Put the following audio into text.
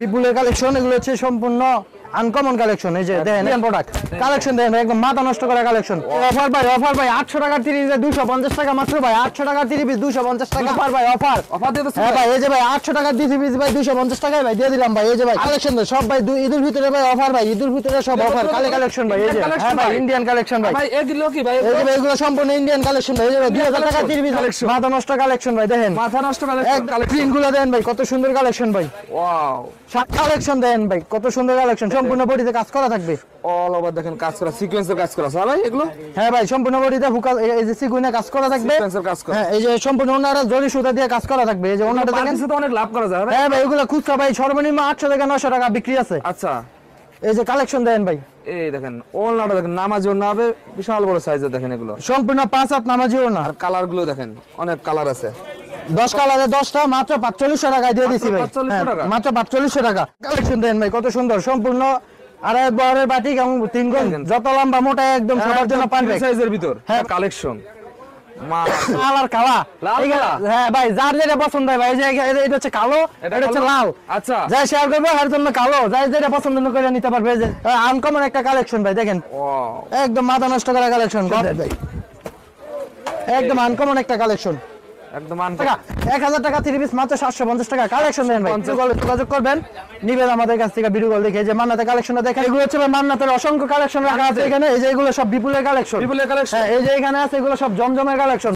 বিপুলের collection এগুলো হচ্ছে সম্পূর্ণ আনকমন কালেকশন। এই যে দেখেন প্রোডাক্ট কালেকশন দেখেন একদম মাথা নষ্ট করা কালেকশন। অফার ভাই 800 টাকার 30 250 টাকা মাত্র ভাই 800 টাকার 30 পিস 250 টাকা অফার ভাই অফার দিয়ে দিচ্ছেন। হ্যাঁ ভাই এই যে ভাই 800 টাকার 30 পিস ভাই 250 টাকায় ভাই দিয়ে দিলাম ভাই। এই যে ভাই কালেকশন সব ভাই ঈদের ভিতরে ভাই অফার ভাই ঈদের ভিতরে সব অফার কালেকশন ভাই। এই যে হ্যাঁ ভাই ইন্ডিয়ান কালেকশন ভাই ভাই এগুলো কি ভাই এই যে ভাই এগুলো সম্পূর্ণ ইন্ডিয়ান কালেকশন ভাই। এই যে ভাই 2000 টাকা 30 পিস কালেকশন মাথা নষ্ট কালেকশন ভাই দেখেন মাথা নষ্ট কালেকশন প্রিন্টগুলো দেন ভাই কত সুন্দর কালেকশন ভাই। ওয়াও সব কালেকশন দেন ভাই কত সুন্দর কালেকশন সম্পূর্ণ বডিতে কাজ করা থাকবে অল ওভার দেখেন কাজ করা সিকোয়েন্সের কাজ করা ভাই এগুলো। হ্যাঁ ভাই সম্পূর্ণ বডিতে এই যে সিকোয়েন্সের কাজ করা থাকবে সিকোয়েন্সের কাজ করা। হ্যাঁ এই যে সম্পূর্ণ ওনারা জরি সুতা দিয়ে কাজ করা থাকবে। এই যে ওনারা দেখেন কিছু তো অনেক লাভ করা যায় ভাই। হ্যাঁ ভাই এগুলো খুচরা ভাই সর্বনিম্ন 800 থেকে 900 টাকা বিক্রি আছে। আচ্ছা এই যে কালেকশন দেন ভাই এই দেখেন ওলনাটা দেখেন নামাজি ওলনা হবে বিশাল বড় সাইজের দেখেন এগুলো সম্পূর্ণ 5 হাত নামাজিও না। আর কালার গুলো দেখেন অনেক কালার আছে 10 কালারে 10টা মাত্র 4500 টাকায় দিয়ে দিছি ভাই। মাত্র 4500 টাকা কালেকশন দেন ভাই কত সুন্দর সম্পূর্ণ আড়াই বহরের বাটিক এবং 3 গুণ যত লম্বা মোটা একদম সবার জন্য পারফেক্ট সাইজের ভিতর। হ্যাঁ কালেকশন কালার কালা হ্যাঁ ভাই যার যেটা পছন্দ হয় ভাই যে এটা হচ্ছে কালো এটা হচ্ছে লাল। আচ্ছা যাই শেয়ার করবো এর জন্য কালো যাই যেটা পছন্দ করে নিতে পারবে। যে আনকমন একটা কালেকশন ভাই দেখেন একদম মাথা নষ্ট করা কালেকশন ভাই একদম আনকমন একটা কালেকশন একদম 1000 টাকা 30 পিস মাত্র 750 টাকা কালেকশন দেন ভাই। যোগাযোগ করবেন নিবেন আমাদের কাছ থেকে ভিডিও কল দেখে যে মান্নাতে কালেকশনটা দেখেন এগুলো হচ্ছে মান্নাতের অসংখ্য কালেকশন রাখা আছে এখানে। এই যে এগুলো সব বিপুলের কালেকশন হ্যাঁ এই যে এখানে আছে এগুলো সব জমজমের কালেকশন।